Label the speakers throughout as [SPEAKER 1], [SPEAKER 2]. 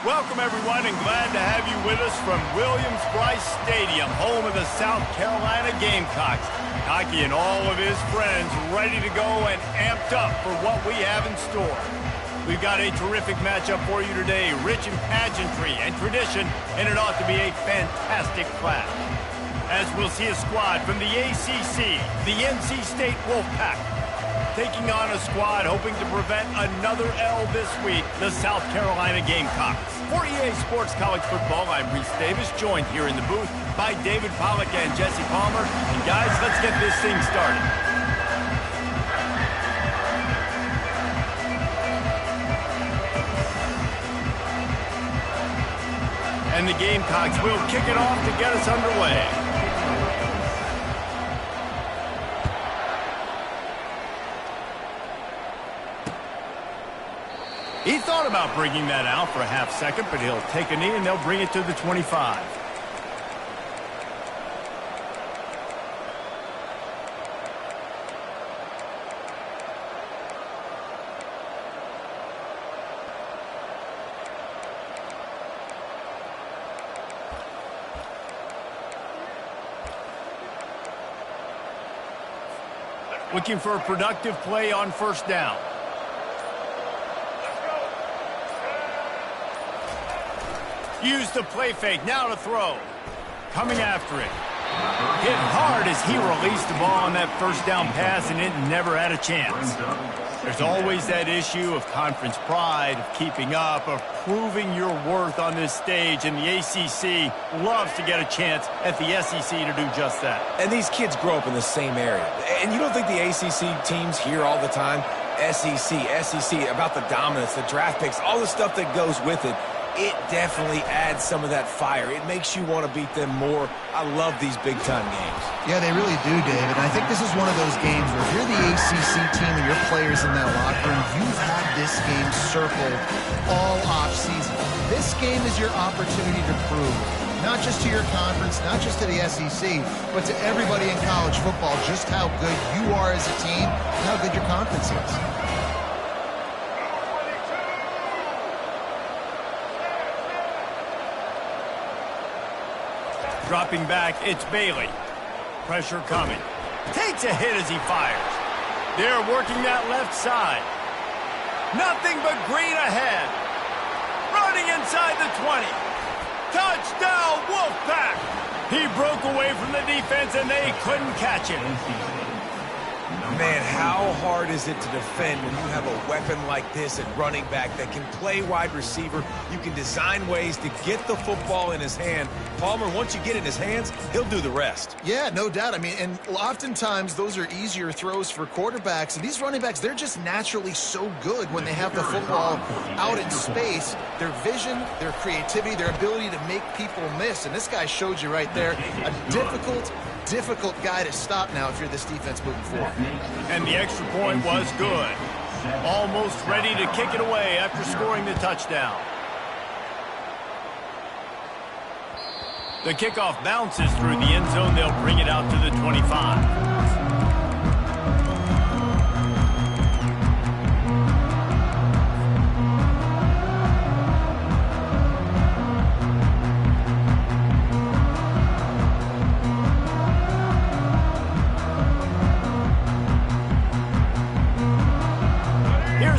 [SPEAKER 1] Welcome, everyone, and glad to have you with us from Williams-Brice Stadium, home of the South Carolina Gamecocks. Hockey and all of his friends ready to go and amped up for what we have in store. We've got a terrific matchup for you today, rich in pageantry and tradition, and it ought to be a fantastic clash. As we'll see a squad from the ACC, the NC State Wolfpack, taking on a squad hoping to prevent another L this week, the South Carolina Gamecocks. For EA Sports College Football, I'm Reese Davis, joined here in the booth by David Pollack and Jesse Palmer. And guys, let's get this thing started. And the Gamecocks will kick it off to get us underway. He thought about bringing that out for a half second, but he'll take a knee and they'll bring it to the 25. Looking for a productive play on first down. Use the play fake, now to throw. Coming after it. Hit hard as he released the ball on that first down pass, and it never had a chance. There's always that issue of conference pride, of keeping up, of proving your worth on this stage, and the ACC loves to get a chance at the SEC to do just that.
[SPEAKER 2] And these kids grow up in the same area. And you don't think the ACC teams hear all the time, SEC, about the dominance, the draft picks, all the stuff that goes with it. It definitely adds some of that fire. It makes you want to beat them more. I love these big-time games.
[SPEAKER 3] Yeah, they really do, David. I think this is one of those games where if you're the ACC team and your players in that locker room, you've had this game circled all off-season. This game is your opportunity to prove, not just to your conference, not just to the SEC, but to everybody in college football, just how good you are as a team and how good your conference is.
[SPEAKER 1] Dropping back, it's Bailey. Pressure coming. Takes a hit as he fires. They're working that left side. Nothing but green ahead. Running inside the 20. Touchdown, Wolfpack! He broke away from the defense and they couldn't catch him.
[SPEAKER 2] Man, how hard is it to defend when you have a weapon like this at running back that can play wide receiver? You can design ways to get the football in his hand. Palmer, once you get it in his hands, he'll do the rest.
[SPEAKER 3] Yeah, no doubt. I mean, and oftentimes those are easier throws for quarterbacks. And these running backs, they're just naturally so good when they have the football out in space. Their vision, their creativity, their ability to make people miss. And this guy showed you right there, a difficult guy to stop now if you're this defense moving forward.
[SPEAKER 1] And the extra point was good. Almost ready to kick it away after scoring the touchdown. The kickoff bounces through the end zone. They'll bring it out to the 25.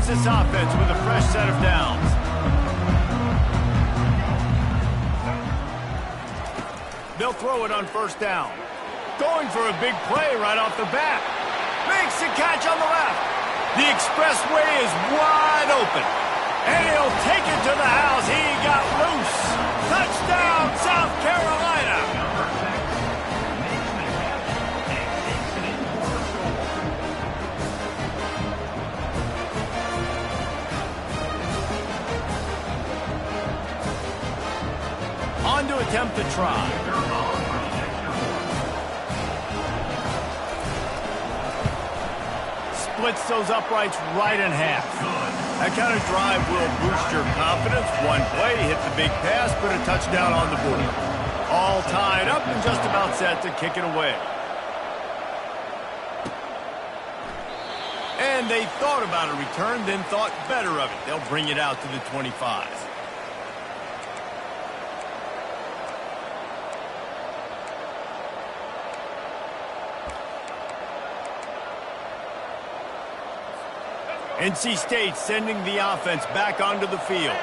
[SPEAKER 1] This offense with a fresh set of downs. They'll throw it on first down. Going for a big play right off the bat. Makes the catch on the left. The expressway is wide open. And he'll take it to the house. He got loose. Touchdown, South Carolina. On to attempt to try. Splits those uprights right in half. That kind of drive will boost your confidence. One play, hit the big pass, put a touchdown on the board. All tied up and just about set to kick it away. And they thought about a return, then thought better of it. They'll bring it out to the 25. NC State sending the offense back onto the field.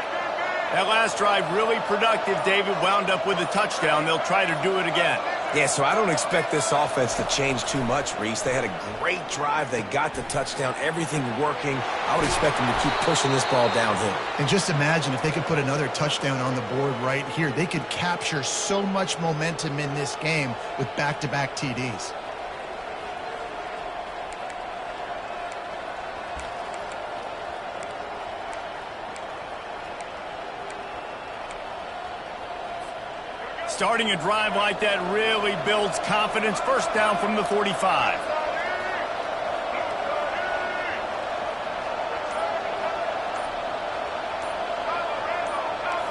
[SPEAKER 1] That last drive really productive. David wound up with a touchdown. They'll try to do it again.
[SPEAKER 2] Yeah, so I don't expect this offense to change too much, Reese. They had a great drive. They got the touchdown. Everything working. I would expect them to keep pushing this ball downhill.
[SPEAKER 3] And just imagine if they could put another touchdown on the board right here. They could capture so much momentum in this game with back-to-back TDs.
[SPEAKER 1] Starting a drive like that really builds confidence. First down from the 45.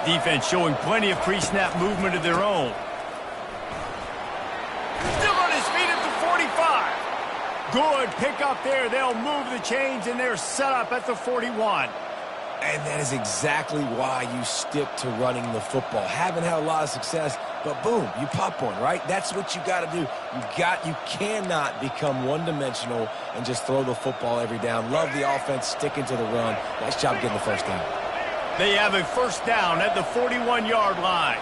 [SPEAKER 1] Defense showing plenty of pre-snap movement of their own. Still on his feet at the 45. Good pick up there. They'll move the chains, and they're set up at the 41.
[SPEAKER 2] And that is exactly why you stick to running the football. Haven't had a lot of success, but boom, you pop one, right? That's what you got to do. You cannot become one-dimensional and just throw the football every down. Love the offense, sticking to the run. Nice job getting the first down.
[SPEAKER 1] They have a first down at the 41-yard line.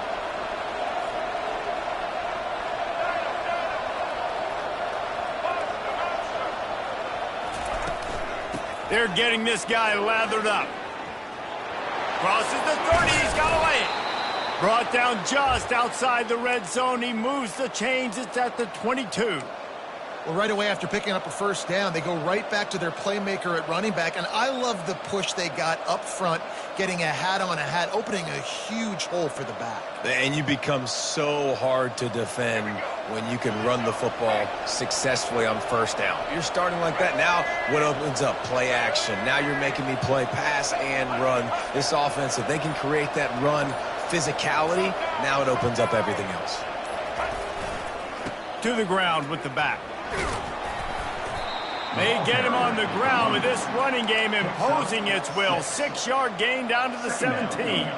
[SPEAKER 1] They're getting this guy lathered up. Crosses the 30, he's got away. Brought down just outside the red zone. He moves the chains. It's at the 22.
[SPEAKER 3] Well, right away after picking up a first down, they go right back to their playmaker at running back. And I love the push they got up front, getting a hat on a hat, opening a huge hole for the back.
[SPEAKER 2] And you become so hard to defend when you can run the football successfully on first down. You're starting like that. Now what opens up? Play action. Now you're making me play pass and run. This offense, if they can create that run physicality, now it opens up everything else.
[SPEAKER 1] To the ground with the back. They get him on the ground with this running game imposing its will. 6-yard gain down to the 17.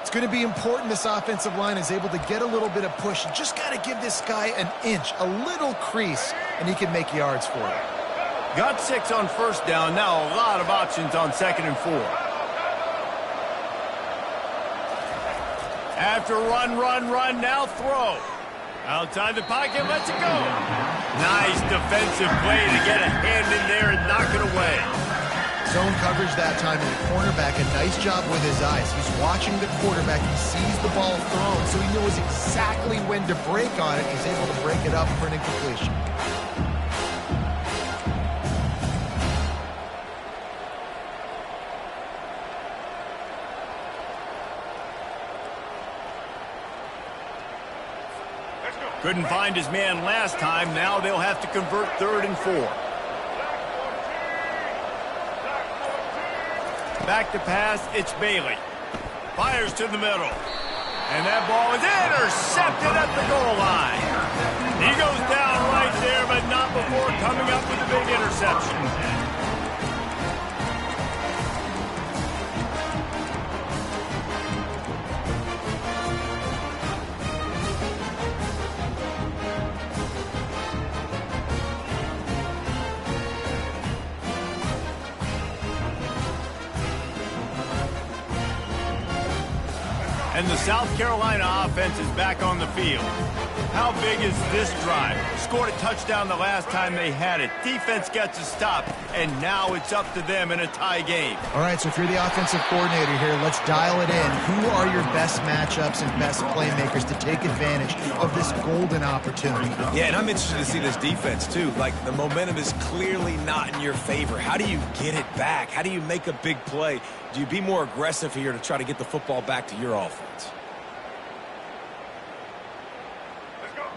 [SPEAKER 3] It's going to be important this offensive line is able to get a little bit of push. You just got to give this guy an inch, a little crease, and he can make yards for it.
[SPEAKER 1] Got 6 on first down. Now a lot of options on 2nd and 4. After run, now throw. Outside the pocket, lets it go. Nice defensive play to get a hand in there and knock it away.
[SPEAKER 3] Zone coverage that time, and the cornerback, a nice job with his eyes. He's watching the quarterback. He sees the ball thrown, so he knows exactly when to break on it. He's able to break it up for an incompletion.
[SPEAKER 1] Couldn't find his man last time. Now they'll have to convert 3rd and 4. Back to pass, it's Bailey. Fires to the middle. And that ball is intercepted at the goal line. He goes down right there, but not before coming up with a big interception. And the South Carolina offense is back on the field. How big is this drive? Scored a touchdown the last time they had it. Defense gets a stop, and now it's up to them in a tie game.
[SPEAKER 3] All right, so if you're the offensive coordinator here, let's dial it in. Who are your best matchups and best playmakers to take advantage of this golden opportunity?
[SPEAKER 2] Yeah, and I'm interested to see this defense, too. Like, the momentum is clearly not in your favor. How do you get it back? How do you make a big play? Do you be more aggressive here to try to get the football back to your offense?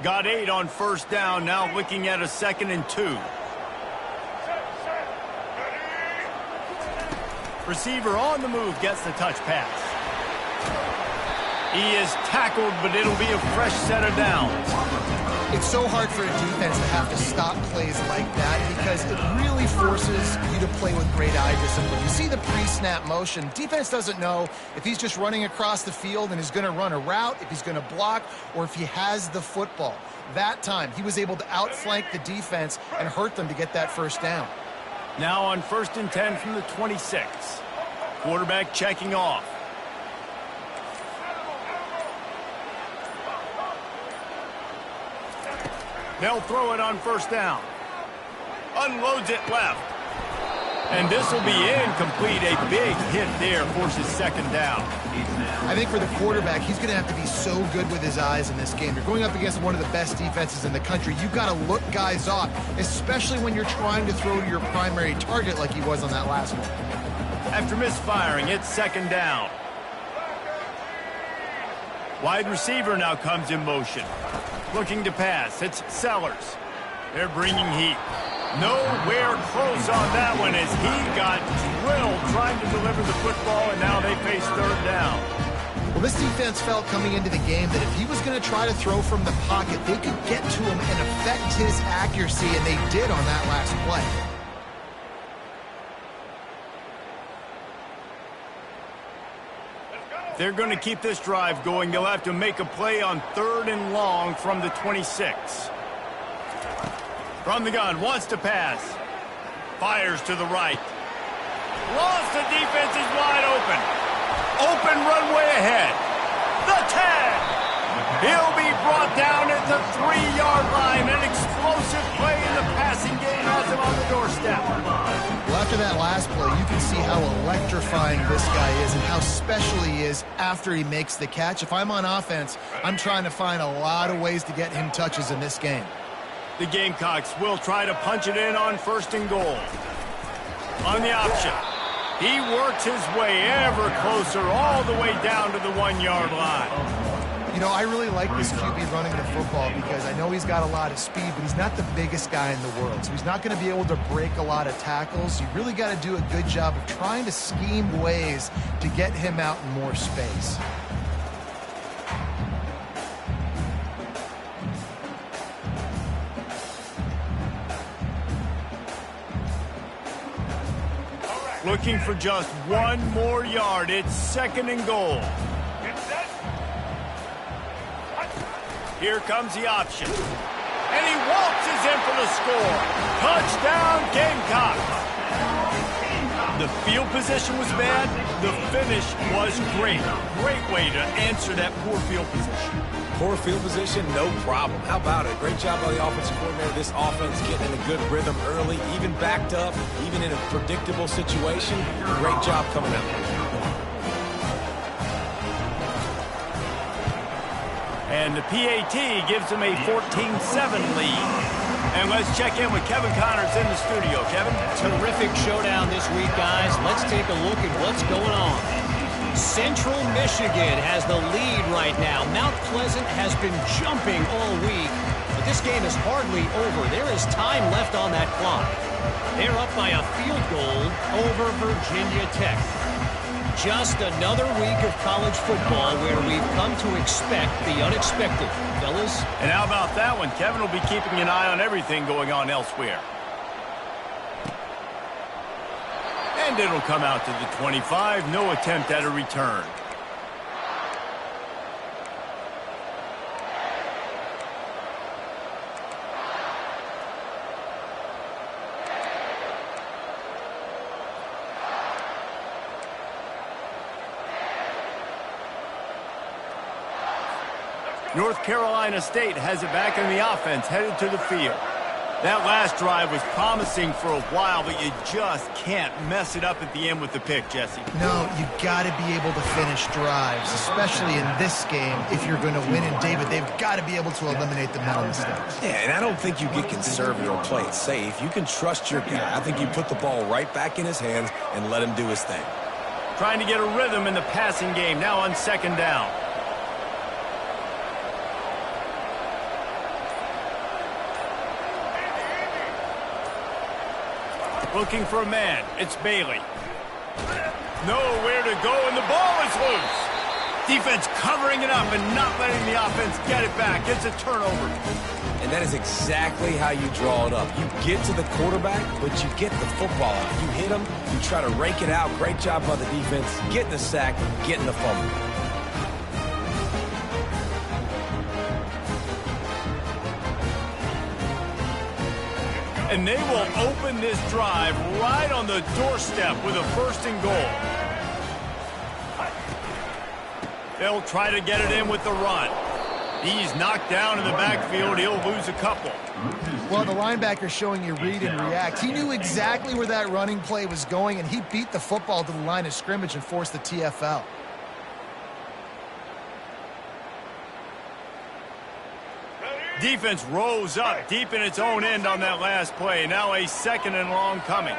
[SPEAKER 1] Got 8 on first down, now looking at a 2nd and 2. Receiver on the move, gets the touch pass. He is tackled, but it'll be a fresh set of downs.
[SPEAKER 3] It's so hard for a defense to have to stop plays like that because it really forces you to play with great eye discipline. You see the pre-snap motion. Defense doesn't know if he's just running across the field and is going to run a route, if he's going to block, or if he has the football. That time, he was able to outflank the defense and hurt them to get that first down.
[SPEAKER 1] Now on 1st and 10 from the 26. Quarterback checking off. They'll throw it on 1st down. Unloads it left. And this will be incomplete. A big hit there forces 2nd down.
[SPEAKER 3] I think for the quarterback, he's going to have to be so good with his eyes in this game. You're going up against one of the best defenses in the country. You've got to look guys off, especially when you're trying to throw to your primary target like he was on that last one.
[SPEAKER 1] After misfiring, it's 2nd down. Wide receiver now comes in motion. Looking to pass. It's Sellers. They're bringing heat. Nowhere close on that one as he got drilled trying to deliver the football, and now they face 3rd down.
[SPEAKER 3] Well, this defense felt coming into the game that if he was going to try to throw from the pocket, they could get to him and affect his accuracy, and they did on that last play.
[SPEAKER 1] They're going to keep this drive going. They'll have to make a play on 3rd and long from the 26. From the gun, wants to pass. Fires to the right. Lost, the defense is wide open. Open runway ahead. The tag. He'll be brought down at the 3-yard line. An explosive play in the passing game has him on the doorstep.
[SPEAKER 3] Well, after that last play, you can see how electrifying this guy is and how special he is after he makes the catch. If I'm on offense, I'm trying to find a lot of ways to get him touches in this game.
[SPEAKER 1] The Gamecocks will try to punch it in on 1st and goal. On the option, he works his way ever closer all the way down to the 1-yard line.
[SPEAKER 3] You know, I really like this QB running the football because I know he's got a lot of speed, but he's not the biggest guy in the world. So he's not going to be able to break a lot of tackles. You really got to do a good job of trying to scheme ways to get him out in more space.
[SPEAKER 1] Looking for just 1 more yard. It's 2nd and goal. Here comes the option. And he waltzes in for the score. Touchdown, Gamecocks. The field position was bad. The finish was great. Great way to answer that poor field position.
[SPEAKER 2] Poor field position, no problem. How about it? Great job by the offensive coordinator. This offense getting in a good rhythm early, even backed up, even in a predictable situation. Great job coming out.
[SPEAKER 1] And the PAT gives them a 14-7 lead. And let's check in with Kevin Connors in the studio. Kevin?
[SPEAKER 4] Terrific showdown this week, guys. Let's take a look at what's going on. Central Michigan has the lead right now. Mount Pleasant has been jumping all week, but this game is hardly over. There is time left on that clock. They're up by a field goal over Virginia Tech. Just another week of college football where we've come to expect the unexpected. Fellas?
[SPEAKER 1] And how about that one? Kevin will be keeping an eye on everything going on elsewhere. And it'll come out to the 25. No attempt at a return. North Carolina State has it back in the offense, headed to the field. That last drive was promising for a while, but you just can't mess it up at the end with the pick, Jesse.
[SPEAKER 3] No, you got to be able to finish drives, especially in this game. If you're going to win, and David, they've got to be able to eliminate the mental mistakes.
[SPEAKER 2] Yeah, and I don't think you get conservative or play it safe. You can trust your guy. I think you put the ball right back in his hands and let him do his thing.
[SPEAKER 1] Trying to get a rhythm in the passing game, now on 2nd down. Looking for a man. It's Bailey. Nowhere to go, and the ball is loose. Defense covering it up and not letting the offense get it back. It's a turnover.
[SPEAKER 2] And that is exactly how you draw it up. You get to the quarterback, but you get the football out. You hit him, you try to rake it out. Great job by the defense. Getting the sack, getting the fumble.
[SPEAKER 1] And they will open this drive right on the doorstep with a 1st and goal. They'll try to get it in with the run. He's knocked down in the backfield. He'll lose a couple.
[SPEAKER 3] Well, the linebacker's showing you read and react. He knew exactly where that running play was going, and he beat the football to the line of scrimmage and forced the TFL.
[SPEAKER 1] Defense rose up deep in its own end on that last play. Now a 2nd and long coming.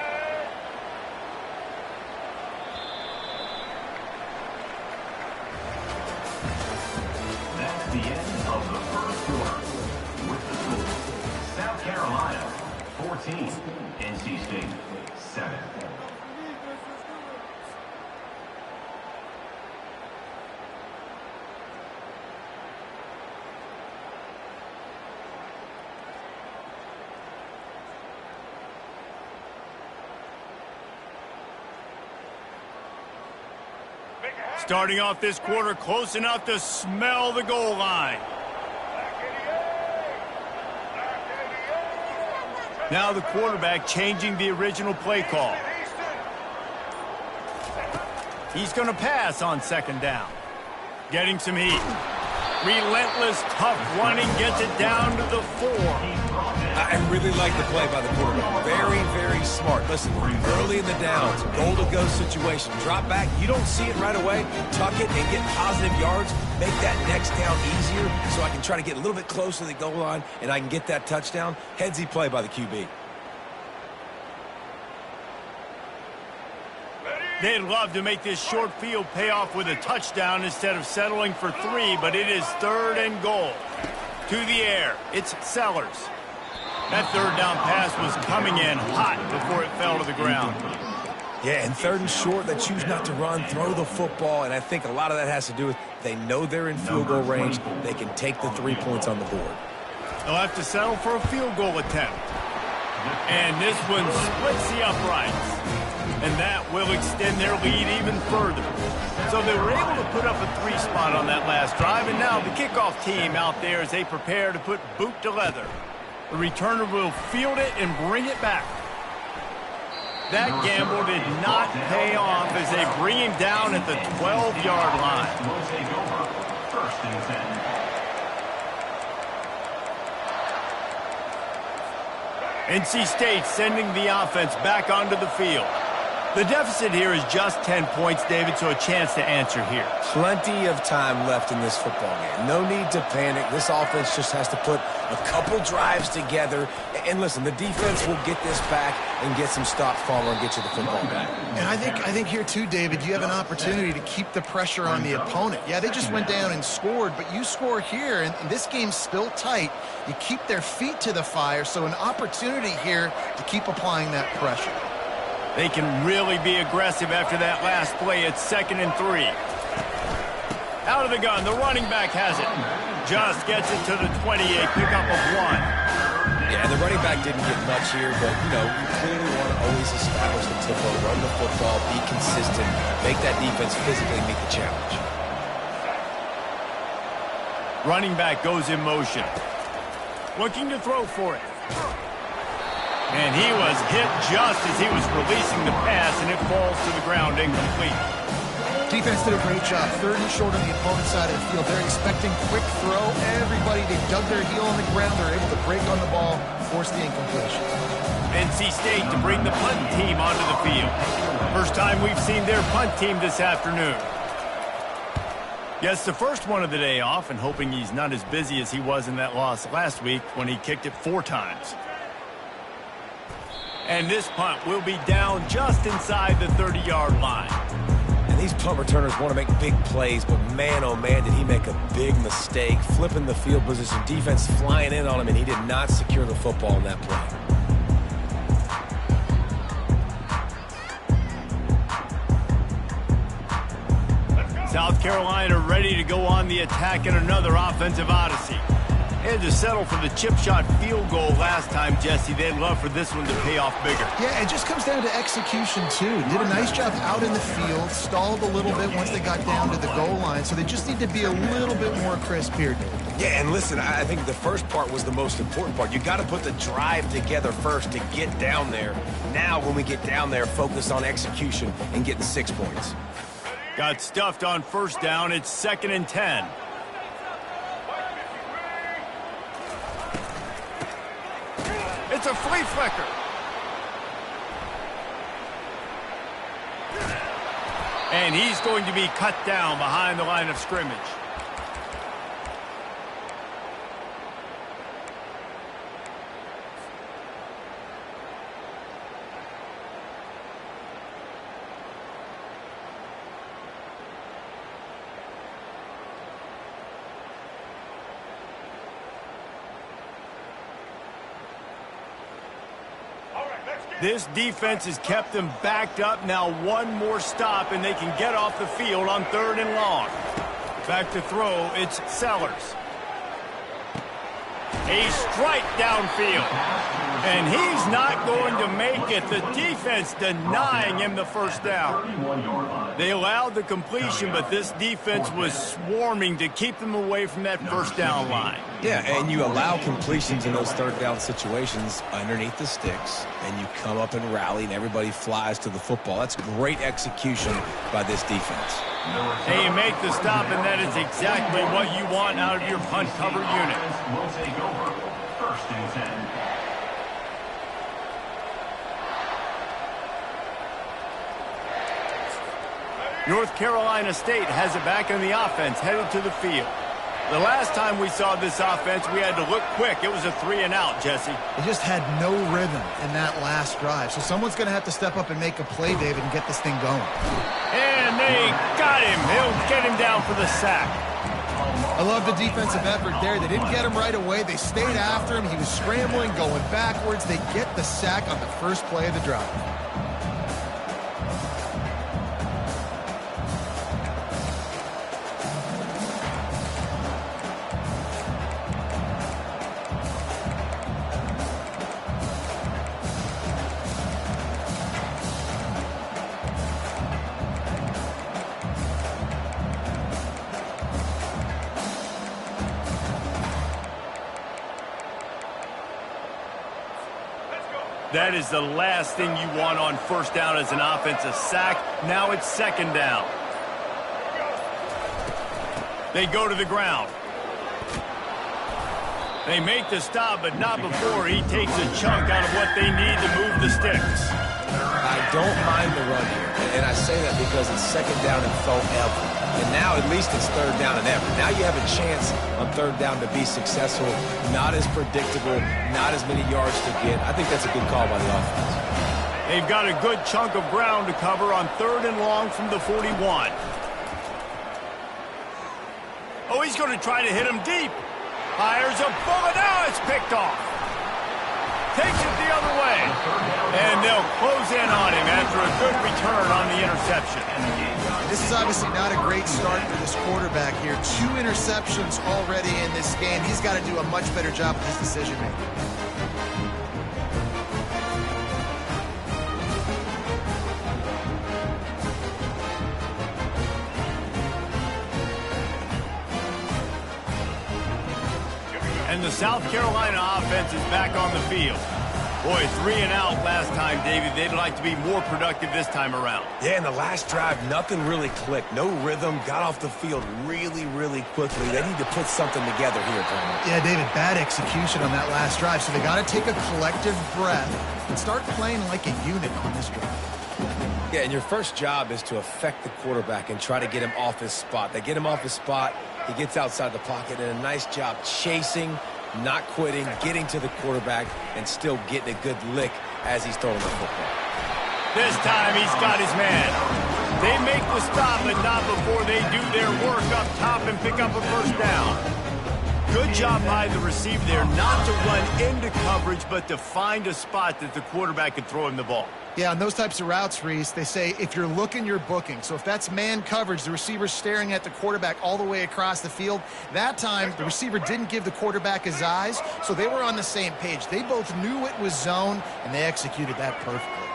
[SPEAKER 5] That's the end of the 1st quarter. With the score, South Carolina 14, NC State 7.
[SPEAKER 1] Starting off this quarter close enough to smell the goal line. Now the quarterback changing the original play call. He's going to pass on 2nd down. Getting some heat. Relentless, tough running gets it down to the 4.
[SPEAKER 2] I really like the play by the quarterback. Very, very smart. Listen, early in the downs, goal-to-go situation. Drop back, you don't see it right away. Tuck it and get positive yards. Make that next down easier so I can try to get a little bit closer to the goal line and I can get that touchdown. Headsy play by the QB.
[SPEAKER 1] They'd love to make this short field pay off with a touchdown instead of settling for 3, but it is 3rd and goal. To the air, it's Sellers. That 3rd down pass was coming in hot before it fell to the ground.
[SPEAKER 2] Yeah, and 3rd and short, they choose not to run, throw the football, and I think a lot of that has to do with they know they're in field goal range. They can take the 3 points on the board.
[SPEAKER 1] They'll have to settle for a field goal attempt. And this one splits the uprights. And that will extend their lead even further. So they were able to put up a 3 spot on that last drive, and now the kickoff team out there as they prepare to put boot to leather. The returner will field it and bring it back. That gamble did not pay off as they bring him down at the 12-yard line.
[SPEAKER 5] Will take over 1st and 10.
[SPEAKER 1] NC State sending the offense back onto the field. The deficit here is just 10 points, David, so a chance to answer here.
[SPEAKER 2] Plenty of time left in this football game. No need to panic. This offense just has to put a couple drives together. And listen, the defense will get this back and get some stops, Palmer, and get you the football back.
[SPEAKER 3] And I think here too, David, you have an opportunity to keep the pressure on the opponent. Yeah, they just went down and scored, but you score here, and this game's still tight. You keep their feet to the fire, so an opportunity here to keep applying that pressure.
[SPEAKER 1] They can really be aggressive after that last play. It's 2nd and 3. Out of the gun, the running back has it. Just gets it to the 20, a pickup of 1.
[SPEAKER 2] Yeah, the running back didn't get much here, but, you know, you clearly want to always establish the tempo, run the football, be consistent, make that defense physically meet the challenge.
[SPEAKER 1] Running back goes in motion. Looking to throw for it. And he was hit just as he was releasing the pass, and it falls to the ground incomplete.
[SPEAKER 3] Defense did a great job. 3rd and short on the opponent's side of the field. They're expecting quick throw. Everybody, they dug their heel on the ground. They're able to break on the ball, force the incompletion.
[SPEAKER 1] NC State to bring the punt team onto the field. First time we've seen their punt team this afternoon. Yes, the first one of the day off, and hoping he's not as busy as he was in that loss last week when he kicked it 4 times. And this punt will be down just inside the 30-yard line.
[SPEAKER 2] And these punt returners want to make big plays, but man, oh man, did he make a big mistake. Flipping the field position, defense flying in on him, and he did not secure the football in that play.
[SPEAKER 1] South Carolina ready to go on the attack in another offensive odyssey. They had to settle for the chip shot field goal last time, Jesse. They'd love for this one to pay off bigger.
[SPEAKER 3] Yeah, it just comes down to execution, too. Did a nice job out in the field, stalled a little bit once they got down to the goal line, so they just need to be a little bit more crisp here, Dave.
[SPEAKER 2] Yeah, and listen, I think the first part was the most important part. You got to put the drive together first to get down there. Now, when we get down there, focus on execution and getting 6 points.
[SPEAKER 1] Got stuffed on first down. It's 2nd and 10. It's a flea flicker. And he's going to be cut down behind the line of scrimmage. This defense has kept them backed up. Now one more stop, and they can get off the field on 3rd and long. Back to throw, it's Sellers. A strike downfield. And he's not going to make it. The defense denying him the first down. They allowed the completion, but this defense was swarming to keep them away from that first down line.
[SPEAKER 2] Yeah, and you allow completions in those 3rd down situations underneath the sticks, and you come up and rally, and everybody flies to the football. That's great execution by this defense.
[SPEAKER 1] Hey, you make the stop, and that is exactly what you want out of your punt cover unit.
[SPEAKER 5] Will take over. 1st and 10.
[SPEAKER 1] North Carolina State has it back in the offense, headed to the field. The last time we saw this offense, we had to look quick. It was a 3-and-out, Jesse.
[SPEAKER 3] They just had no rhythm in that last drive. So someone's going to have to step up and make a play, David, and get this thing going.
[SPEAKER 1] And they got him. He'll get him down for the sack.
[SPEAKER 3] I love the defensive effort there. They didn't get him right away. They stayed after him. He was scrambling, going backwards. They get the sack on the first play of the drive.
[SPEAKER 1] That is the last thing you want on first down as an offensive sack. Now it's 2nd down. They go to the ground. They make the stop, but not before he takes a chunk out of what they need to move the sticks.
[SPEAKER 2] I don't mind the run here, and I say that because it's 2nd down and forever. And now at least it's 3rd down and ever. Now you have a chance on 3rd down to be successful. Not as predictable, not as many yards to get. I think that's a good call by the offense.
[SPEAKER 1] They've got a good chunk of ground to cover on 3rd and long from the 41. Oh, he's going to try to hit him deep. Fires a bullet. Now it's picked off. Takes it the other way. And they'll close in on him after a good return on the interception.
[SPEAKER 3] This is obviously not a great start for this quarterback here. 2 interceptions already in this game. He's got to do a much better job with his decision-making.
[SPEAKER 1] And the South Carolina offense is back on the field. Boy, 3-and-out last time, David. They'd like to be more productive this time around.
[SPEAKER 2] Yeah, in the last drive, nothing really clicked. No rhythm, got off the field really, really quickly. They need to put something together here, Kramer.
[SPEAKER 3] Yeah, David, bad execution on that last drive. So they got to take a collective breath and start playing like a unit on this drive.
[SPEAKER 2] Yeah, and your first job is to affect the quarterback and try to get him off his spot. They get him off his spot, he gets outside the pocket, and a nice job chasing, not quitting, getting to the quarterback, and still getting a good lick as he's throwing the football.
[SPEAKER 1] This time he's got his man. They make the stop, but not before they do their work up top and pick up a first down. Good job by the receiver there not to run into coverage, but to find a spot that the quarterback could throw him the ball.
[SPEAKER 3] Yeah, on those types of routes, Reese, they say if you're looking, you're booking. So if that's man coverage, the receiver's staring at the quarterback all the way across the field. That time, the receiver didn't give the quarterback his eyes, so they were on the same page. They both knew it was zone, and they executed that perfectly.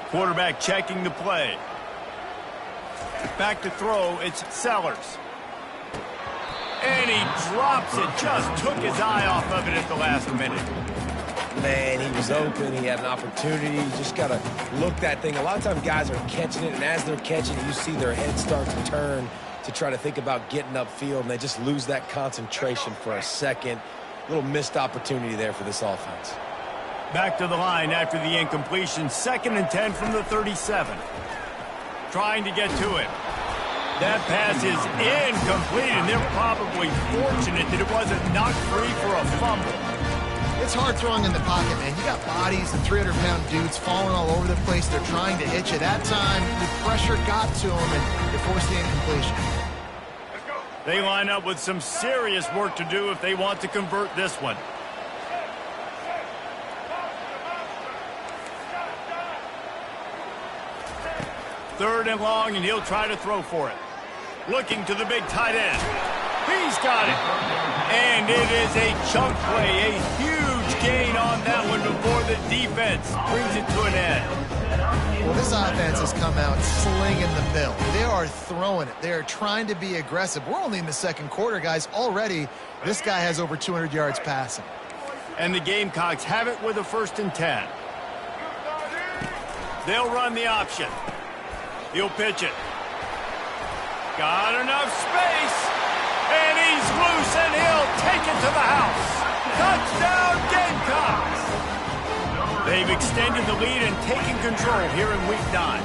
[SPEAKER 1] Quarterback checking the play. Back to throw, it's Sellers. And he drops it, just took his eye off of it at the last minute.
[SPEAKER 2] Man, he was open, he had an opportunity, you just got to look that thing. A lot of times guys are catching it, and as they're catching it, you see their head start to turn to try to think about getting upfield, and they just lose that concentration for a second. A little missed opportunity there for this offense.
[SPEAKER 1] Back to the line after the incompletion, 2nd and 10 from the 37. Trying to get to it. That pass is incomplete, and they're probably fortunate that it wasn't knocked free for a fumble.
[SPEAKER 3] It's hard throwing in the pocket, man. You got bodies and 300-pound dudes falling all over the place. They're trying to hit you. That time, the pressure got to them, and they forced the incompletion.
[SPEAKER 1] They line up with some serious work to do if they want to convert this one. Third and long, and he'll try to throw for it. Looking to the big tight end. He's got it. And it is a chunk play, a huge gain on that one before the defense brings it to an end.
[SPEAKER 3] Well, this offense has come out slinging the bill. They are throwing it. They are trying to be aggressive. We're only in the second quarter, guys. Already, this guy has over 200 yards passing.
[SPEAKER 1] And the Gamecocks have it with a 1st and 10. They'll run the option. He'll pitch it. Got enough space. And he's loose, and he'll take it to the house. Touchdown, Gamecocks. They've extended the lead and taken control here in Week 9.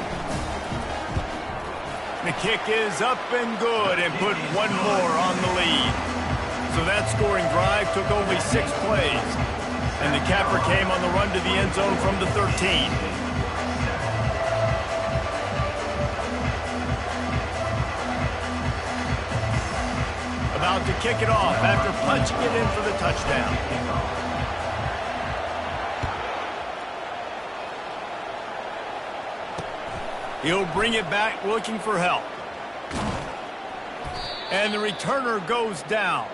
[SPEAKER 1] The kick is up and good and put one more on the lead. So that scoring drive took only 6 plays. And the capper came on the run to the end zone from the 13. About to kick it off after punching it in for the touchdown. He'll bring it back looking for help. And the returner goes down.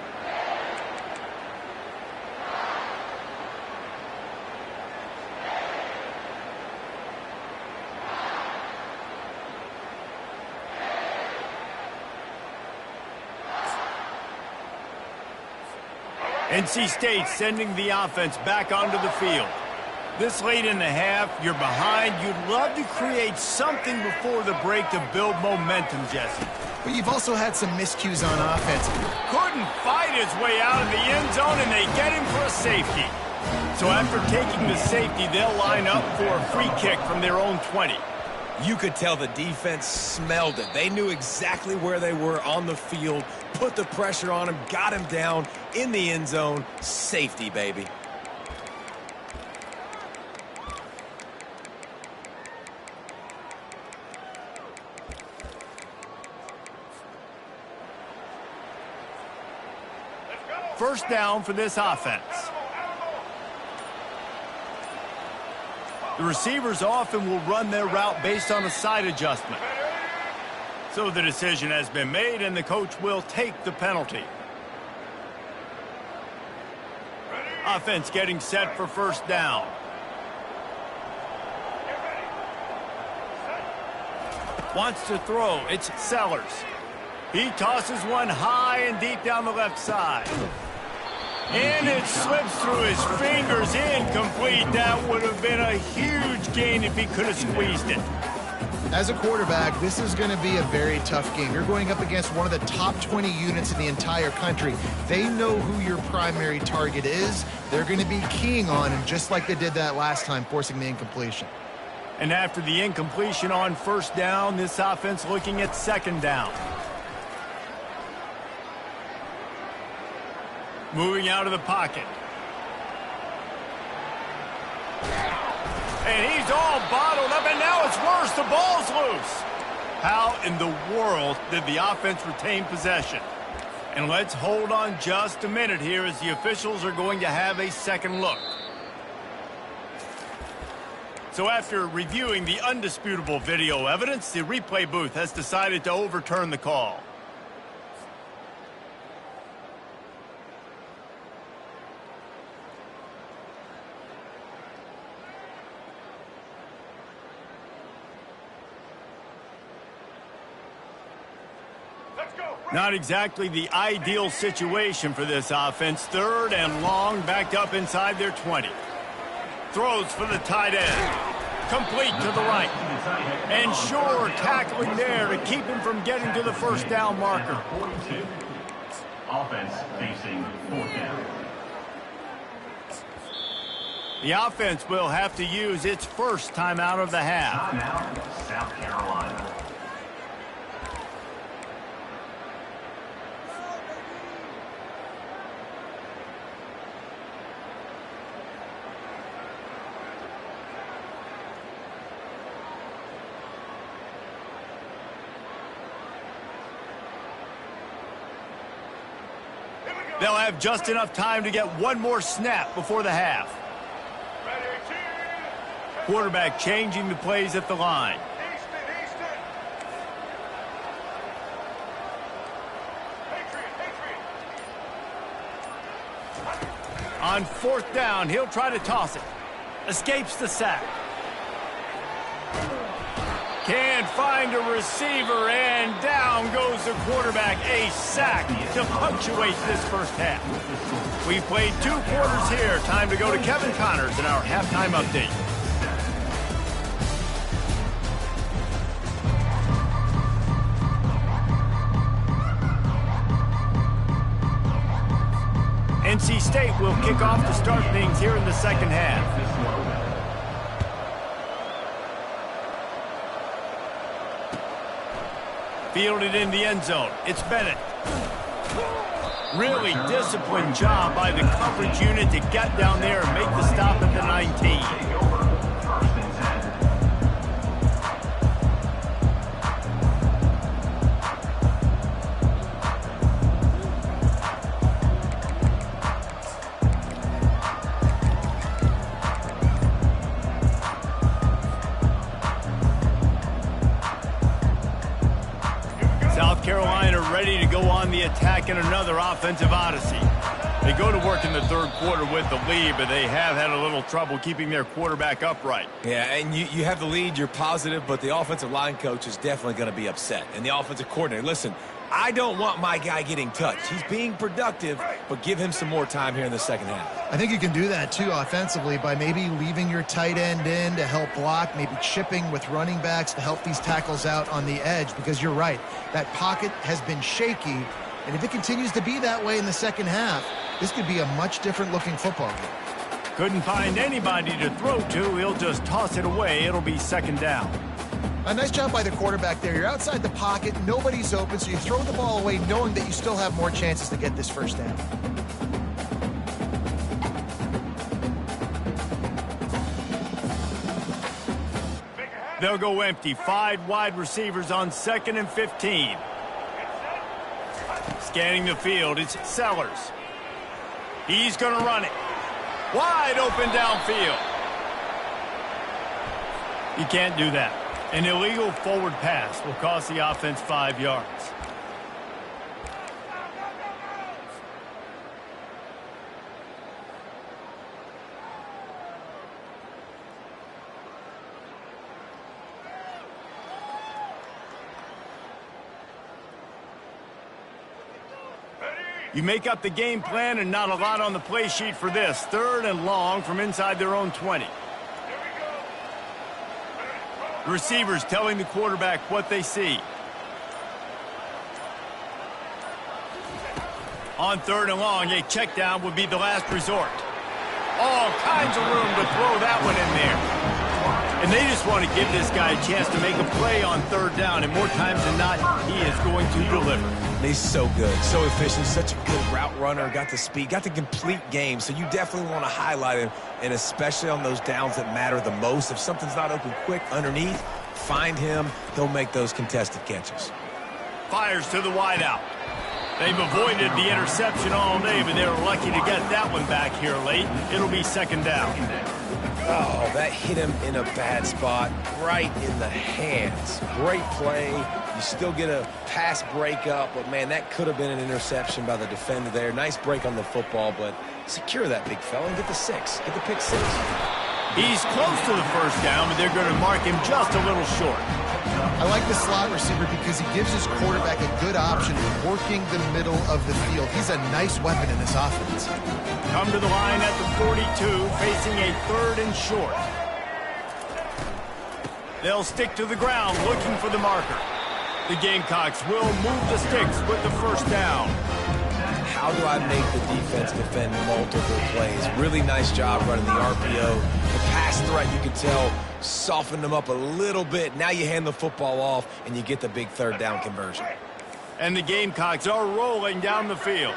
[SPEAKER 1] NC State sending the offense back onto the field. This late in the half, you're behind. You'd love to create something before the break to build momentum, Jesse.
[SPEAKER 3] But you've also had some miscues on offense.
[SPEAKER 1] Couldn't fight his way out of the end zone, and they get him for a safety. So after taking the safety, they'll line up for a free kick from their own 20.
[SPEAKER 2] You could tell the defense smelled it. They knew exactly where they were on the field, put the pressure on him, got him down in the end zone. Safety, baby.
[SPEAKER 1] First down for this offense. The receivers often will run their route based on a side adjustment. So the decision has been made, and the coach will take the penalty. Offense getting set for first down. Wants to throw. It's Sellers. He tosses one high and deep down the left side. And it slips through his fingers, incomplete. That would have been a huge gain if he could have squeezed it.
[SPEAKER 3] As a quarterback, this is going to be a very tough game. You're going up against one of the top 20 units in the entire country. They know who your primary target is. They're going to be keying on him, just like they did that last time, forcing the incompletion.
[SPEAKER 1] And after the incompletion on first down, this offense looking at second down. Moving out of the pocket. And he's all bottled up, and now it's worse. The ball's loose. How in the world did the offense retain possession? And let's hold on just a minute here as the officials are going to have a second look. So after reviewing the undisputable video evidence, the replay booth has decided to overturn the call. Not exactly the ideal situation for this offense. 3rd and long, backed up inside their 20. Throws for the tight end. Complete to the right. And sure, tackling there to keep him from getting to the first down marker.
[SPEAKER 5] 42. Offense facing 4th down.
[SPEAKER 1] The offense will have to use its first timeout of the half.
[SPEAKER 5] Timeout, South Carolina.
[SPEAKER 1] They'll have just enough time to get one more snap before the half. Quarterback changing the plays at the line. On 4th down, he'll try to toss it. Escapes the sack. Can't find a receiver, and down goes the quarterback. A sack to punctuate this first half. We've played 2 quarters here. Time to go to Kevin Connors in our halftime update. NC State will kick off to start things here in the second half. Fielded in the end zone. It's Bennett. Really disciplined job by the coverage unit to get down there and make the stop at the 19. South Carolina ready to go on the attack in another offensive odyssey. They go to work in the 3rd quarter with the lead, but they have had a little trouble keeping their quarterback upright.
[SPEAKER 2] Yeah, and you have the lead, you're positive, but the offensive line coach is definitely going to be upset. And the offensive coordinator, listen, I don't want my guy getting touched. He's being productive, but give him some more time here in the second half.
[SPEAKER 3] I think you can do that, too, offensively, by maybe leaving your tight end in to help block, maybe chipping with running backs to help these tackles out on the edge, because you're right. That pocket has been shaky, and if it continues to be that way in the second half, this could be a much different-looking football game.
[SPEAKER 1] Couldn't find anybody to throw to. He'll just toss it away. It'll be 2nd down.
[SPEAKER 3] A nice job by the quarterback there. You're outside the pocket, nobody's open, so you throw the ball away knowing that you still have more chances to get this first down.
[SPEAKER 1] They'll go empty. 5 wide receivers on 2nd and 15. Scanning the field, it's Sellers. He's going to run it. Wide open downfield. You can't do that. An illegal forward pass will cost the offense 5 yards. You make up the game plan and not a lot on the play sheet for this. 3rd and long from inside their own 20. The receivers telling the quarterback what they see. On 3rd and long, a check down would be the last resort. All kinds of room to throw that one in there. And And they just want to give this guy a chance to make a play on third down, and more times than not, he is going to deliver.
[SPEAKER 2] He's so good, so efficient, such a good route runner, got the speed, got the complete game, so you definitely want to highlight him, and especially on those downs that matter the most. If something's not open quick underneath, find him, he'll make those contested catches.
[SPEAKER 1] Fires to the wideout. They've avoided the interception all day, but they were lucky to get that one back here late. It'll be second down.
[SPEAKER 2] Oh, that hit him in a bad spot, right in the hands. Great play. You still get a pass breakup, but, man, that could have been an interception by the defender there. Nice break on the football, but secure that big fella and get the six. Get the pick six.
[SPEAKER 1] He's close to the first down, but they're going to mark him just a little short.
[SPEAKER 3] I like the slot receiver because he gives his quarterback a good option of working the middle of the field. He's a nice weapon in this offense.
[SPEAKER 1] Come to the line at the 42, facing a third and short. They'll stick to the ground, looking for the marker. The Gamecocks will move the sticks with the first down.
[SPEAKER 2] How do I make the defense defend multiple plays? Really nice job running the RPO. The pass threat, you can tell, softened them up a little bit. Now you hand the football off, and you get the big third down conversion.
[SPEAKER 1] And the Gamecocks are rolling down the field.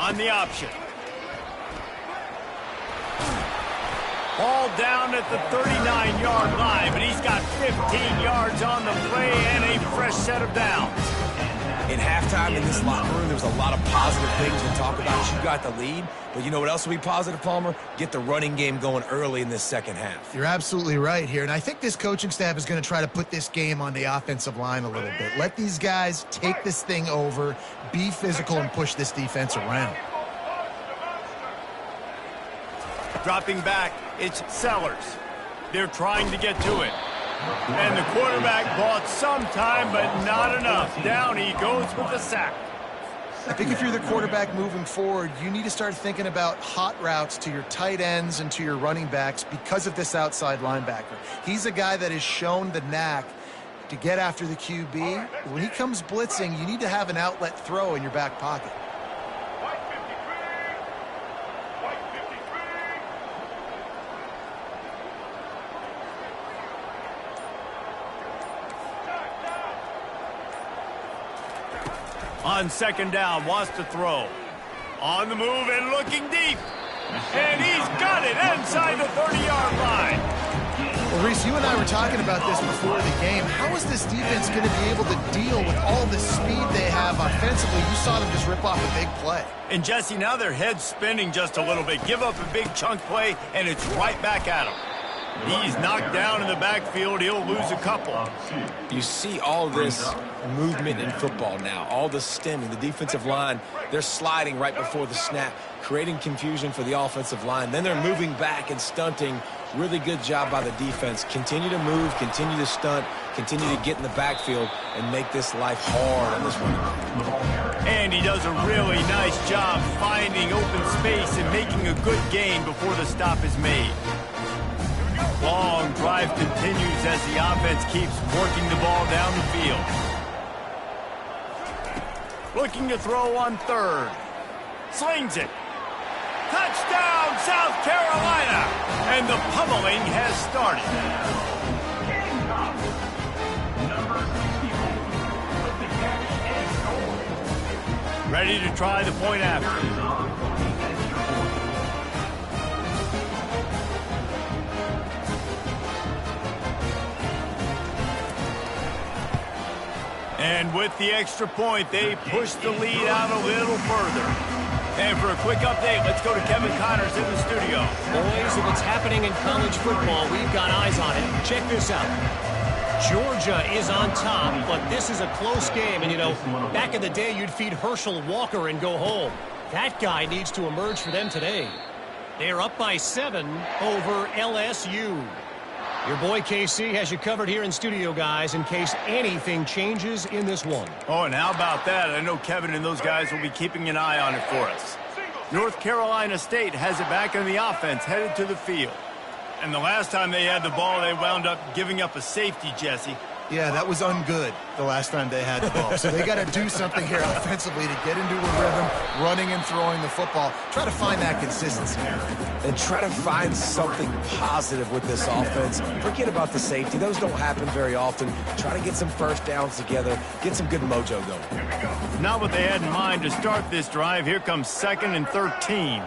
[SPEAKER 1] On the option. Ball down at the 39-yard line, but he's got 15 yards on the play and a fresh set of downs.
[SPEAKER 2] In halftime in this locker room, there was a lot of positive things to talk about. You got the lead, but you know what else will be positive, Palmer? Get the running game going early in this second half.
[SPEAKER 3] You're absolutely right here, and I think this coaching staff is going to try to put this game on the offensive line a little bit. Let these guys take this thing over, be physical, and push this defense around.
[SPEAKER 1] Dropping back, it's Sellers. They're trying to get to it. And the quarterback bought some time, but not enough. Down he goes with the sack.
[SPEAKER 3] I think if you're the quarterback moving forward, you need to start thinking about hot routes to your tight ends and to your running backs because of this outside linebacker. He's a guy that has shown the knack to get after the QB. When he comes blitzing, you need to have an outlet throw in your back pocket.
[SPEAKER 1] On second down, wants to throw. On the move and looking deep. And he's got it inside the 30-yard line.
[SPEAKER 3] Well, Reese, you and I were talking about this before the game. How is this defense going to be able to deal with all the speed they have offensively? You saw them just rip off a big play.
[SPEAKER 1] And, Jesse, now their head's spinning just a little bit. Give up a big chunk play, and it's right back at him. He's knocked down in the backfield. He'll lose a couple.
[SPEAKER 2] You see all this movement in football now, all the stemming, the defensive line, they're sliding right before the snap, creating confusion for the offensive line. Then they're moving back and stunting. Really good job by the defense. Continue to move, continue to stunt, continue to get in the backfield and make this life hard on this running back.
[SPEAKER 1] And he does a really nice job finding open space and making a good gain before the stop is made. Long drive continues as the offense keeps working the ball down the field. Looking to throw on third. Slings it. Touchdown, South Carolina! And the pummeling has started. Ready to try the point after. And with the extra point, they push the lead out a little further. And for a quick update, let's go to Kevin Connors in the studio.
[SPEAKER 4] Boys, if it's happening in college football, we've got eyes on it. Check this out. Georgia is on top, but this is a close game. And, you know, back in the day, you'd feed Herschel Walker and go home. That guy needs to emerge for them today. They're up by 7 over LSU. Your boy KC has you covered here in studio, guys, in case anything changes in this one.
[SPEAKER 1] Oh, and how about that? I know Kevin and those guys will be keeping an eye on it for us. North Carolina State has it back in the offense, headed to the field. And the last time they had the ball, they wound up giving up a safety, Jesse.
[SPEAKER 3] Yeah, that was ungood the last time they had the ball. So they got to do something here offensively to get into a rhythm, running and throwing the football. Try to find that consistency.
[SPEAKER 2] And try to find something positive with this offense. Forget about the safety. Those don't happen very often. Try to get some first downs together. Get some good mojo going.
[SPEAKER 1] Not what they had in mind to start this drive. Here comes 2nd and 13.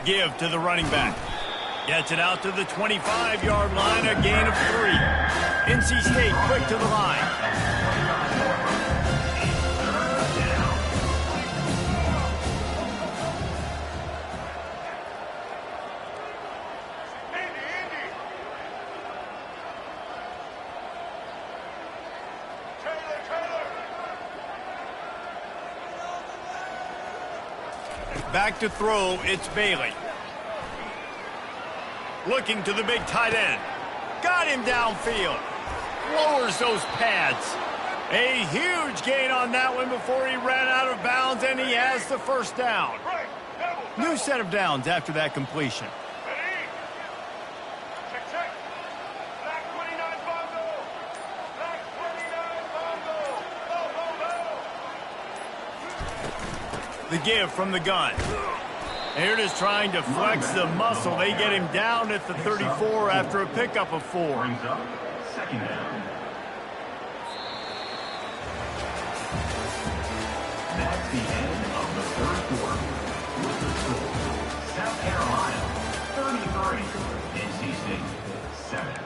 [SPEAKER 1] Give to the running back. Gets it out to the 25-yard line, a gain of 3. NC State quick to the line. Back to throw, it's Bailey. Looking to the big tight end. Got him downfield. Lowers those pads. A huge gain on that one before he ran out of bounds, and he has the first down. New set of downs after that completion. The give from the gun. Here it is trying to flex the muscle. They get him down at the 34 after a pickup of 4.
[SPEAKER 5] Brings up 2nd down. That's the end of the 3rd quarter. With the score, South Carolina 33, NC State 7.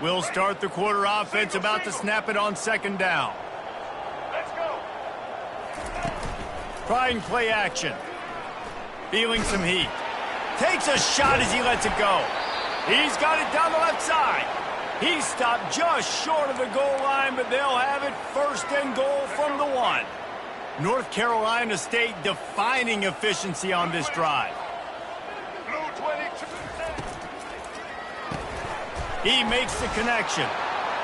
[SPEAKER 1] We'll start the quarter offense, about to snap it on 2nd down. Let's go. Trying play action. Feeling some heat. Takes a shot as he lets it go. He's got it down the left side. He stopped just short of the goal line, but they'll have it 1st and goal from the 1. North Carolina State defining efficiency on this drive. He makes the connection,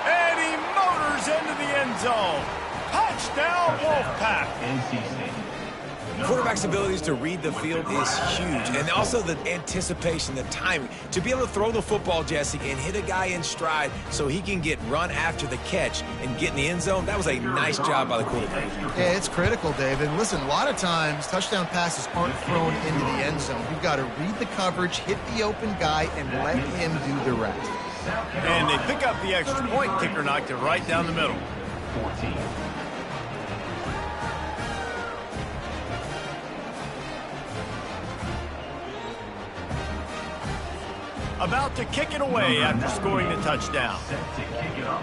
[SPEAKER 1] and he motors into the end zone. Touchdown, Wolfpack.
[SPEAKER 5] NC State.
[SPEAKER 2] Quarterback's abilities to read the field is huge, and also the anticipation, the timing. To be able to throw the football, Jesse, and hit a guy in stride so he can get run after the catch and get in the end zone, that was a nice job by the quarterback.
[SPEAKER 3] Yeah, it's critical, David. Listen, a lot of times touchdown passes aren't thrown into the end zone. You've got to read the coverage, hit the open guy, and let him do the rest.
[SPEAKER 1] And they pick up the extra point. Kicker knocked it right down the middle.
[SPEAKER 5] 14.
[SPEAKER 1] About to kick it away after scoring the touchdown.
[SPEAKER 5] Set to kick it off.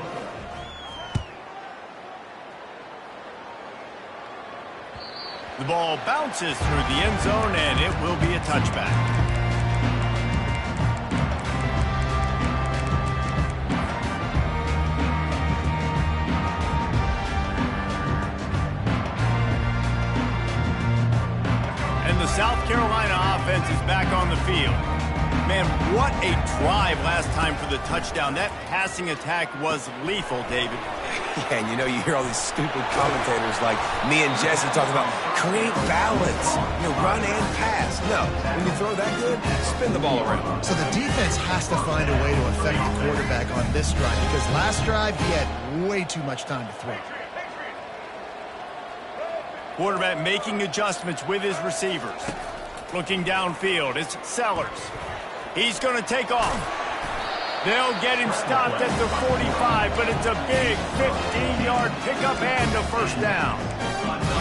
[SPEAKER 1] The ball bounces through the end zone, and it will be a touchback. The South Carolina offense is back on the field. Man, what a drive last time for the touchdown. That passing attack was lethal, David.
[SPEAKER 2] Yeah, and you know, you hear all these stupid commentators like me and Jesse talking about create balance, run and pass. No, when you throw that good, spin the ball around.
[SPEAKER 3] So the defense has to find a way to affect the quarterback on this drive, because last drive he had way too much time to throw.
[SPEAKER 1] Quarterback making adjustments with his receivers. Looking downfield, it's Sellers. He's going to take off. They'll get him stopped at the 45, but it's a big 15-yard pickup and a first down.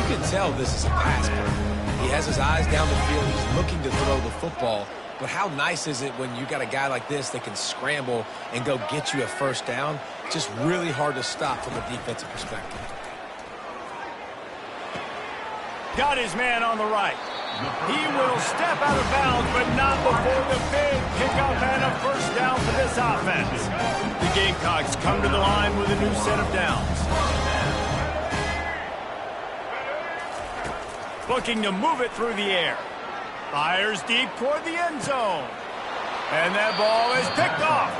[SPEAKER 2] You can tell this is a pass play. He has his eyes down the field. He's looking to throw the football. But how nice is it when you got a guy like this that can scramble and go get you a first down? Just really hard to stop from a defensive perspective.
[SPEAKER 1] Got his man on the right. He will step out of bounds, but not before the big pickup and a first down for this offense. The Gamecocks come to the line with a new set of downs. Looking to move it through the air. Fires deep toward the end zone. And that ball is picked off.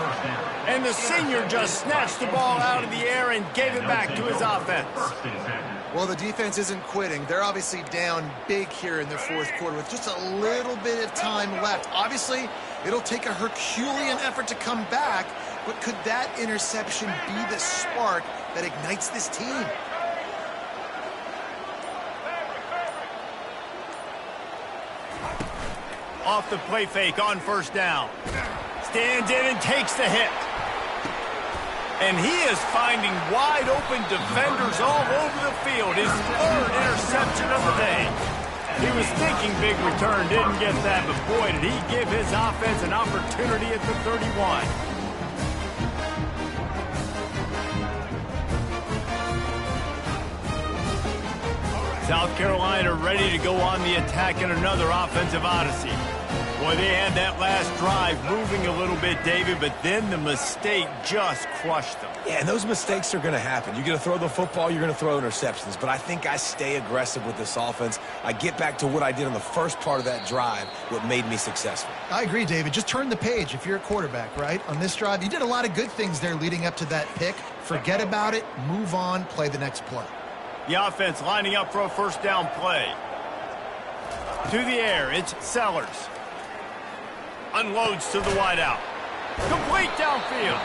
[SPEAKER 1] And the senior just snatched the ball out of the air and gave it back to his offense.
[SPEAKER 3] Well, the defense isn't quitting. They're obviously down big here in the fourth quarter with just a little bit of time left. Obviously, it'll take a Herculean effort to come back, but could that interception be the spark that ignites this team?
[SPEAKER 1] Off the play fake on first down. Stands in and takes the hit. And he is finding wide open defenders all over the field. His third interception of the day. He was thinking big return, didn't get that, but boy, did he give his offense an opportunity at the 31. South Carolina ready to go on the attack in another offensive odyssey. Boy, they had that last drive moving a little bit, David, but then the mistake just crushed them.
[SPEAKER 2] Yeah, and those mistakes are going to happen. You're going to throw the football, you're going to throw interceptions. But I think I stay aggressive with this offense. I get back to what I did on the first part of that drive, what made me successful.
[SPEAKER 3] I agree, David. Just turn the page if you're a quarterback, right? On this drive, you did a lot of good things there leading up to that pick. Forget about it, move on, play the next play.
[SPEAKER 1] The offense lining up for a first down play. To the air, it's Sellers. Unloads to the wideout. Complete downfield.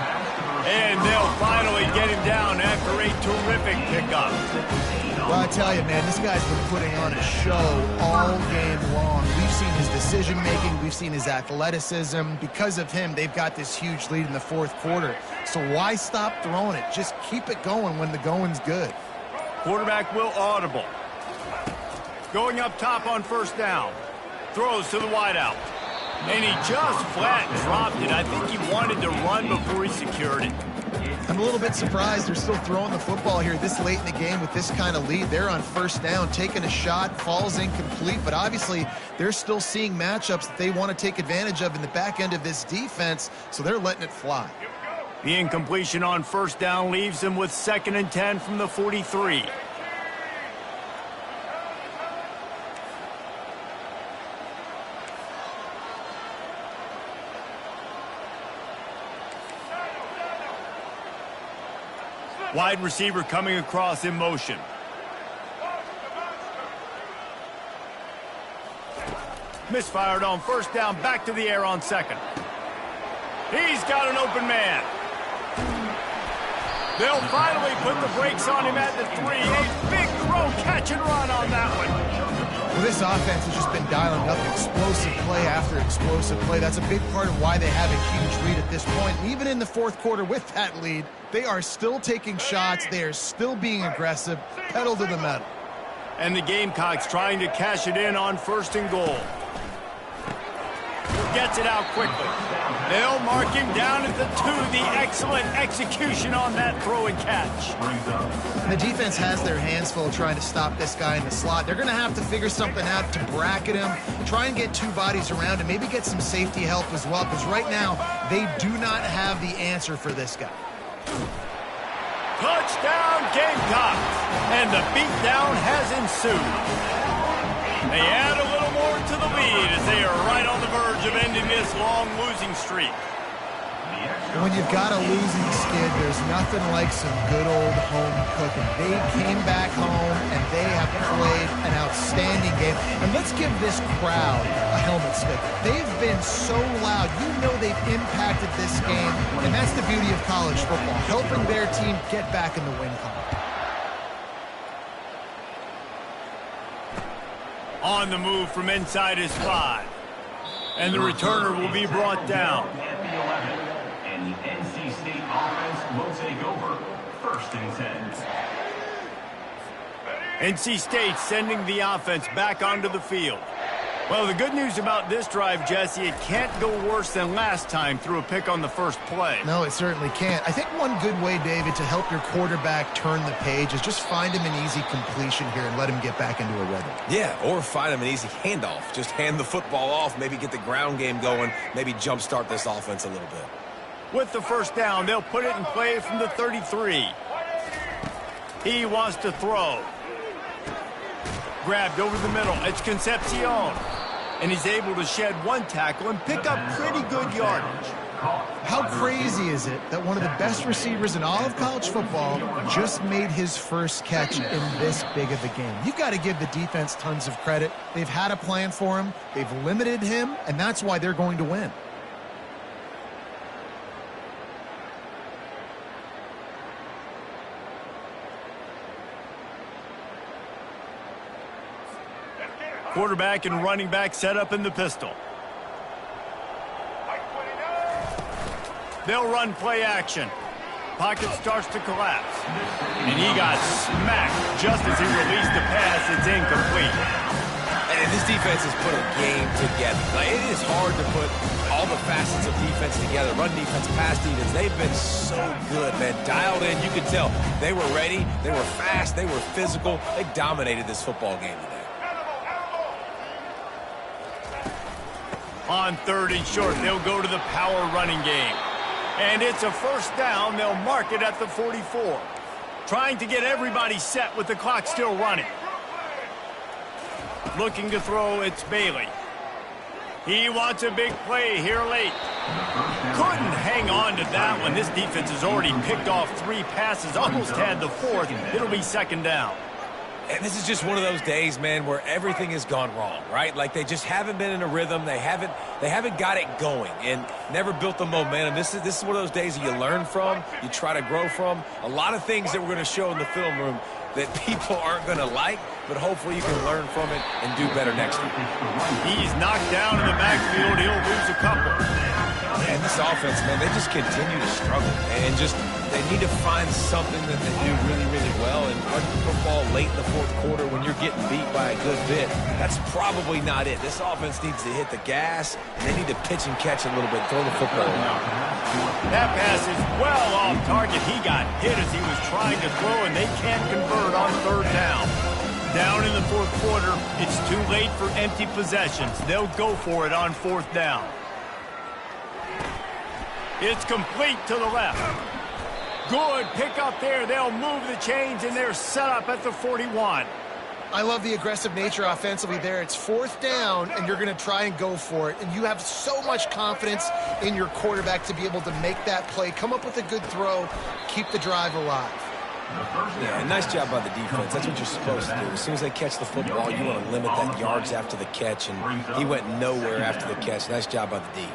[SPEAKER 1] And they'll finally get him down after a terrific pickup.
[SPEAKER 3] Well, I tell you, man, this guy's been putting on a show all game long. We've seen his decision-making. We've seen his athleticism. Because of him, they've got this huge lead in the fourth quarter. So why stop throwing it? Just keep it going when the going's good.
[SPEAKER 1] Quarterback will audible. Going up top on first down. Throws to the wideout. And he just flat dropped it. I think he wanted to run before he secured it.
[SPEAKER 3] I'm a little bit surprised they're still throwing the football here this late in the game with this kind of lead. They're on first down, taking a shot, falls incomplete, but obviously they're still seeing matchups that they want to take advantage of in the back end of this defense, so they're letting it fly.
[SPEAKER 1] The incompletion on first down leaves them with 2nd and 10 from the 43. Wide receiver coming across in motion. Misfired on first down, back to the air on second. He's got an open man. They'll finally put the brakes on him at the 3. A big throw, catch and run on that one.
[SPEAKER 3] Well, this offense has just been dialing up explosive play after explosive play. That's a big part of why they have a huge lead at this point. Even in the fourth quarter with that lead, they are still taking shots. They are still being aggressive, pedal to the metal.
[SPEAKER 1] And the Gamecocks trying to cash it in on 1st and goal. Gets it out quickly. They'll mark him down at the 2. The excellent execution on that throw and catch.
[SPEAKER 3] And the defense has their hands full trying to stop this guy in the slot. They're going to have to figure something out to bracket him, try and get 2 bodies around him, maybe get some safety help as well, because right now they do not have the answer for this guy.
[SPEAKER 1] Touchdown Gamecocks! And the beatdown has ensued. They add a little more to the lead as they are right on the verge of ending this long losing streak.
[SPEAKER 3] When you've got a losing skid, there's nothing like some good old home cooking. They came back home and they have played an outstanding game. And let's give this crowd a helmet stick. They've been so loud. You know they've impacted this game, and that's the beauty of college football, helping their team get back in the win column.
[SPEAKER 1] On the move from inside his 5. And the returner will be brought down.
[SPEAKER 5] And the NC State offense will take over 1st and 10.
[SPEAKER 1] NC State sending the offense back onto the field. Well, the good news about this drive, Jesse, it can't go worse than last time through a pick on the first play.
[SPEAKER 3] No, it certainly can't. I think one good way, David, to help your quarterback turn the page is just find him an easy completion here and let him get back into a rhythm.
[SPEAKER 2] Yeah, or find him an easy handoff. Just hand the football off, maybe get the ground game going, maybe jumpstart this offense a little bit.
[SPEAKER 1] With the first down, they'll put it in play from the 33. He wants to throw. Grabbed over the middle. It's Concepcion. and he's able to shed one tackle and pick up pretty good yardage.
[SPEAKER 3] How crazy is it that one of the best receivers in all of college football just made his first catch in this big of a game? You've got to give the defense tons of credit. They've had a plan for him. They've limited him, and that's why they're going to win.
[SPEAKER 1] Quarterback and running back set up in the pistol. They'll run play action. Pocket starts to collapse. And he got smacked just as he released the pass. It's incomplete.
[SPEAKER 2] And this defense has put a game together. Like, it is hard to put all the facets of defense together. Run defense, pass defense. They've been so good, man. Dialed in. You could tell they were ready. They were fast. They were physical. They dominated this football game today.
[SPEAKER 1] On 3rd and short, they'll go to the power running game. And it's a first down. They'll mark it at the 44. Trying to get everybody set with the clock still running. Looking to throw, it's Bailey. He wants a big play here late. Couldn't hang on to that one. This defense has already picked off 3 passes, almost had the 4th. It'll be 2nd down.
[SPEAKER 2] And this is just one of those days, man, where everything has gone wrong, right? Like, they just haven't been in a rhythm. They haven't got it going and never built the momentum. This is one of those days that you learn from, you try to grow from. A lot of things that we're going to show in the film room that people aren't going to like, but hopefully you can learn from it and do better next time.
[SPEAKER 1] He's knocked down in the backfield. He'll lose a couple.
[SPEAKER 2] And this offense, man, they just continue to struggle. And they need to find something that they do really, really well. And running football late in the 4th quarter when you're getting beat by a good bit, that's probably not it. This offense needs to hit the gas, and they need to pitch and catch a little bit, throw the football around.
[SPEAKER 1] That pass is well off target. He got hit as he was trying to throw, and they can't convert on 3rd down. Down in the 4th quarter, it's too late for empty possessions. They'll go for it on 4th down. It's complete to the left. Good pick up there. They'll move the chains, and they're set up at the 41.
[SPEAKER 3] I love the aggressive nature offensively there. It's 4th down, and you're going to try and go for it. And you have so much confidence in your quarterback to be able to make that play, come up with a good throw, keep the drive alive.
[SPEAKER 2] Yeah, nice job by the defense. That's what you're supposed to do. As soon as they catch the football, you want to limit that yards after the catch, and he went nowhere after the catch. Nice job by the D.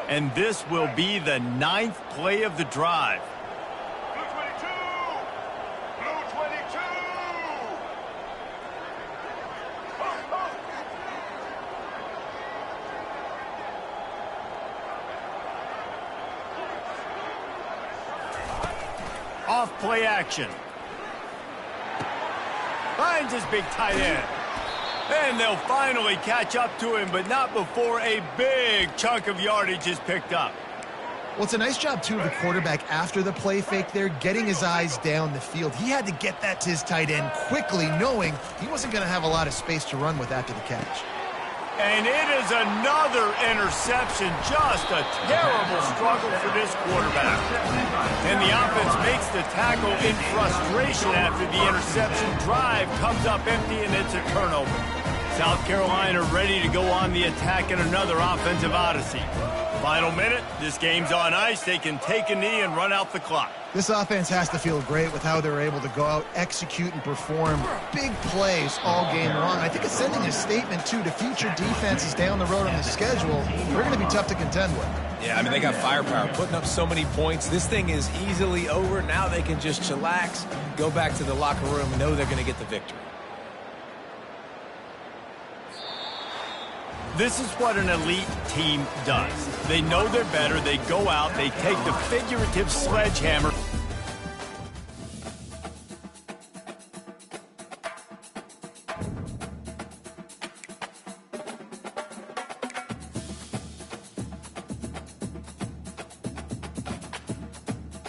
[SPEAKER 1] And this will be the 9th play of the drive.
[SPEAKER 5] Blue 22! Blue 22!
[SPEAKER 1] Off play action. Finds his big tight end. And they'll finally catch up to him, but not before a big chunk of yardage is picked up.
[SPEAKER 3] Well, it's a nice job, too, of the quarterback after the play fake there, getting his eyes down the field. He had to get that to his tight end quickly, knowing he wasn't going to have a lot of space to run with after the catch.
[SPEAKER 1] And it is another interception. Just a terrible struggle for this quarterback. And the offense makes the tackle in frustration after the interception. Drive comes up empty, and it's a turnover. South Carolina ready to go on the attack in another offensive odyssey. Final minute. This game's on ice. They can take a knee and run out the clock.
[SPEAKER 3] This offense has to feel great with how they're able to go out, execute, and perform big plays all game long. I think it's sending a statement, too, to future defenses down the road on the schedule. They're going to be tough to contend with.
[SPEAKER 2] Yeah, I mean, they got firepower, putting up so many points. This thing is easily over. Now they can just chillax, go back to the locker room, know they're going to get the victory.
[SPEAKER 1] This is what an elite team does. They know they're better. They go out. They take the figurative sledgehammer.